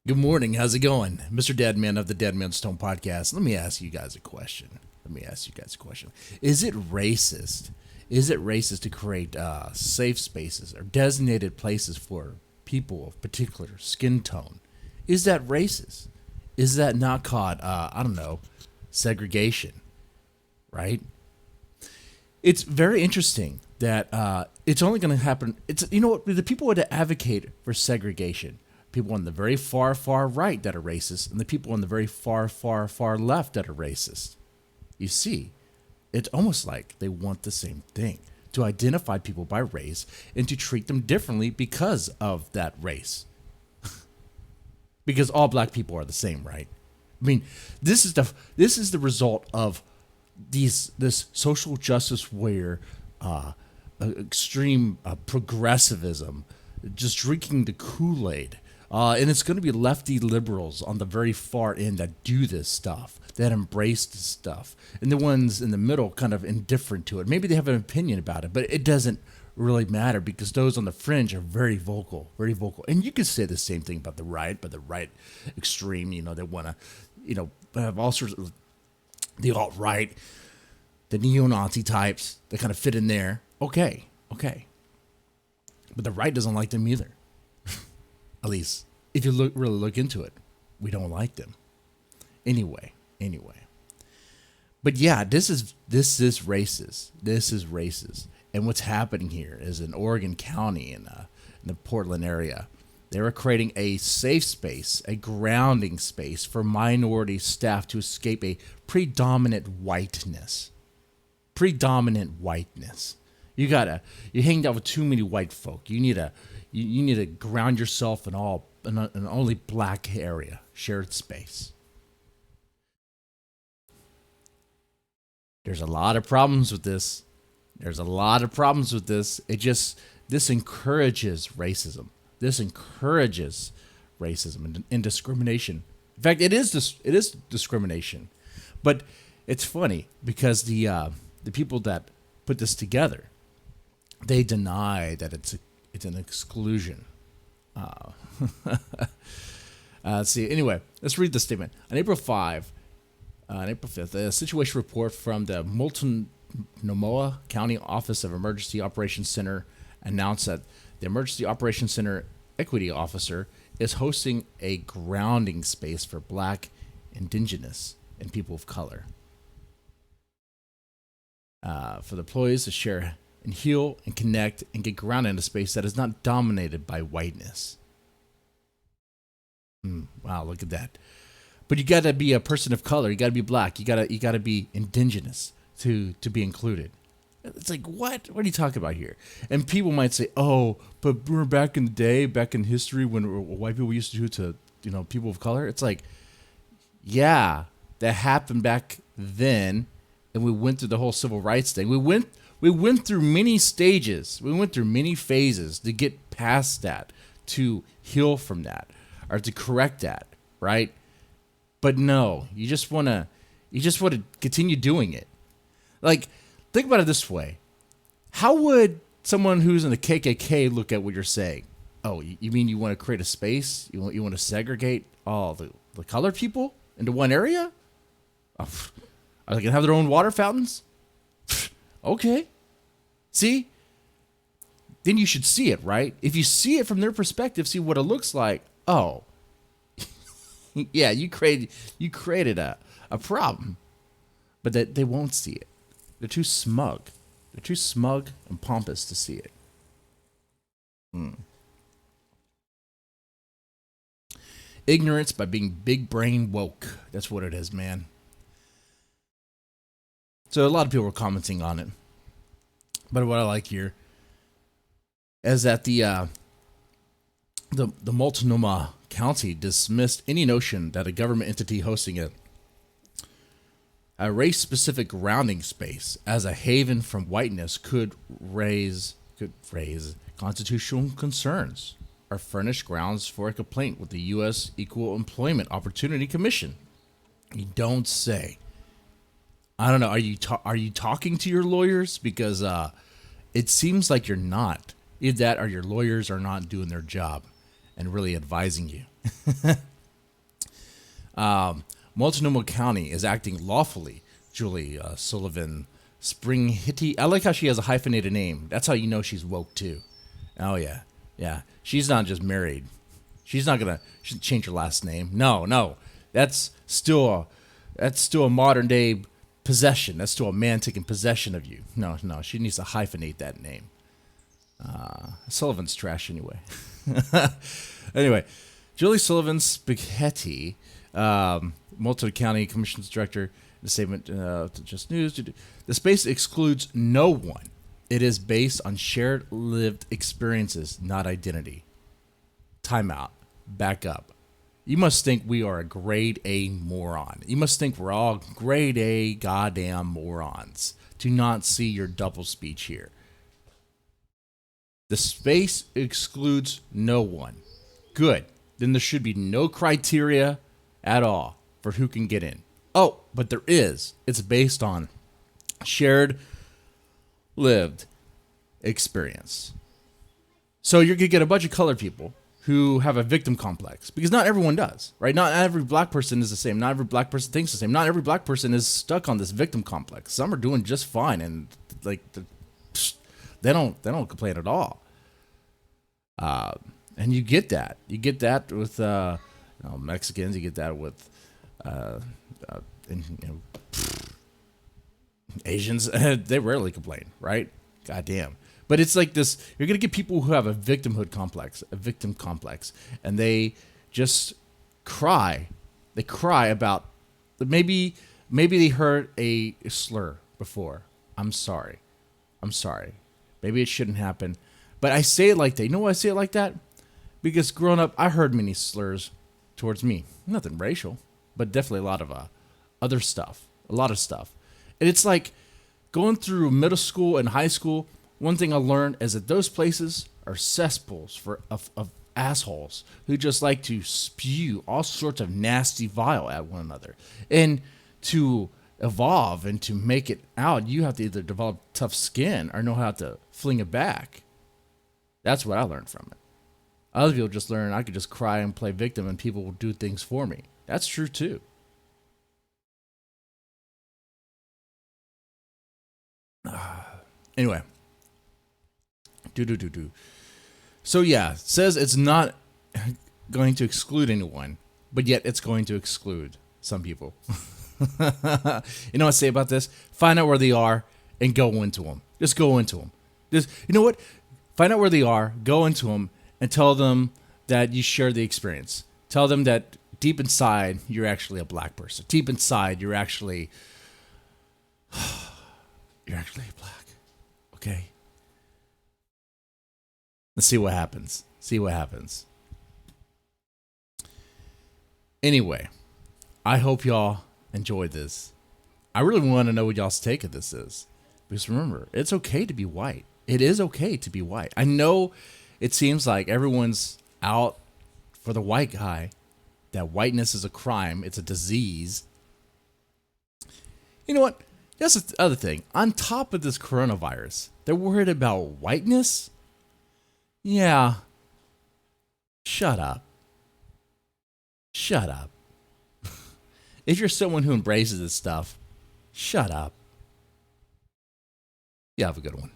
Good morning. How's it going? Mr. Deadman of the Deadman Stone podcast. Let me ask you guys a question. Is it racist? Is it racist to create safe spaces or designated places for people of particular skin tone? Is that racist? Is that not called, I don't know, segregation, right? It's very interesting that it's only going to happen. It's what the people that advocate for segregation, people on the very far, far right that are racist, and the people on the very far, far, far left that are racist. You see, it's almost like they want the same thing: to identify people by race and to treat them differently because of that race. Because all black people are the same, right? I mean, this is the result of this social justice warrior, extreme progressivism, just drinking the Kool-Aid. And it's going to be lefty liberals on the very far end that do this stuff, that embrace this stuff. And the ones in the middle kind of indifferent to it. Maybe they have an opinion about it, but it doesn't really matter because those on the fringe are very vocal, very vocal. And you could say the same thing about the right, but the right extreme, they want to, have all sorts of the alt-right, the neo-Nazi types that kind of fit in there. Okay. But the right doesn't like them either. At least, if you really look into it, we don't like them. Anyway. But yeah, this is racist. This is racist. And what's happening here is in Oregon County in the Portland area, they were creating a safe space, a grounding space for minority staff to escape a predominant whiteness. You hanged out with too many white folk. You need to ground yourself in an only black area, shared space. There's a lot of problems with this. This encourages racism. This encourages racism and discrimination. In fact, it is discrimination. But it's funny because the people that put this together, they deny that it's an exclusion. Let's see. Anyway, let's read the statement. On April 5th, a situation report from the Multnomah County Office of Emergency Operations Center announced that the Emergency Operations Center Equity Officer is hosting a grounding space for Black, Indigenous, and people of color. For the employees to share and heal and connect and get grounded in a space that is not dominated by whiteness. Wow, look at that. But you got to be a person of color. You got to be black. You got to be indigenous to be included. It's like, what? What are you talking about here? And people might say, oh, but we're back in the day, back in history when white people used to do to, people of color. It's like, yeah, that happened back then. And we went through the whole civil rights thing. We went through many stages. We went through many phases to get past that, to heal from that, or to correct that, right? But no, you just want to continue doing it. Like, think about it this way. How would someone who's in the KKK look at what you're saying? Oh, you mean you want to create a space? You want to segregate all the colored people into one area? Oh, are they going to have their own water fountains? Okay. See? Then you should see it, right? If you see it from their perspective, see what it looks like. Oh, yeah, you created a problem. But that they won't see it. They're too smug. They're too smug and pompous to see it. Ignorance by being big brain woke. That's what it is, man. So a lot of people were commenting on it. But what I like here is that the Multnomah County dismissed any notion that a government entity hosting a race-specific grounding space as a haven from whiteness could raise constitutional concerns or furnish grounds for a complaint with the U.S. Equal Employment Opportunity Commission. You don't say. I don't know. Are you talking to your lawyers? Because it seems like you're not. Either that or your lawyers are not doing their job and really advising you. Multnomah County is acting lawfully. Julie Sullivan Springhitty. I like how she has a hyphenated name. That's how you know she's woke too. Oh yeah, yeah. She's not just married. She's not gonna change her last name. No, no. That's still a modern day possession. That's still a man taking possession of you. No, no. She needs to hyphenate that name. Sullivan's trash anyway. Anyway, Julie Sullivan Spaghetti, Multnomah County Commission's director, the statement to Just News. The space excludes no one. It is based on shared lived experiences, not identity. Time out. Back up. You must think we are a grade A moron. You must think we're all grade A goddamn morons to not see your double speech here. The space excludes no one. Good. Then there should be no criteria at all for who can get in. Oh, but there is. It's based on shared lived experience. So you're going to get a bunch of colored people who have a victim complex, because not everyone does, right? Not every black person is the same. Not every black person thinks the same. Not every black person is stuck on this victim complex. Some are doing just fine, and like they don't complain at all. And you get that. You get that with Mexicans. You get that with Asians. They rarely complain, right? Goddamn. But it's like this. You're gonna get people who have a victim complex, and they just cry. They cry about maybe they heard a slur before. I'm sorry. Maybe it shouldn't happen. But I say it like that. You know why I say it like that? Because growing up, I heard many slurs towards me. Nothing racial, but definitely a lot of other stuff. A lot of stuff. And it's like going through middle school and high school. One thing I learned is that those places are cesspools of assholes who just like to spew all sorts of nasty vile at one another. And to evolve and to make it out, you have to either develop tough skin or know how to fling it back. That's what I learned from it. Other people just learn I could just cry and play victim and people will do things for me. That's true too. Anyway. So yeah, says it's not going to exclude anyone, but yet it's going to exclude some people. You know what I say about this? Find out where they are and go into them. Just go into them. Just, you know what? Find out where they are, go into them, and tell them that you share the experience. Tell them that deep inside, you're actually a black person. Deep inside, you're actually black. Okay? Let's see what happens. Anyway, I hope y'all enjoyed this. I really want to know what y'all's take of this is. Because remember, it's okay to be white. It is okay to be white. I know it seems like everyone's out for the white guy, that whiteness is a crime, it's a disease. You know what? That's the other thing. On top of this coronavirus, they're worried about whiteness? Yeah. Shut up. If you're someone who embraces this stuff, shut up. You have a good one.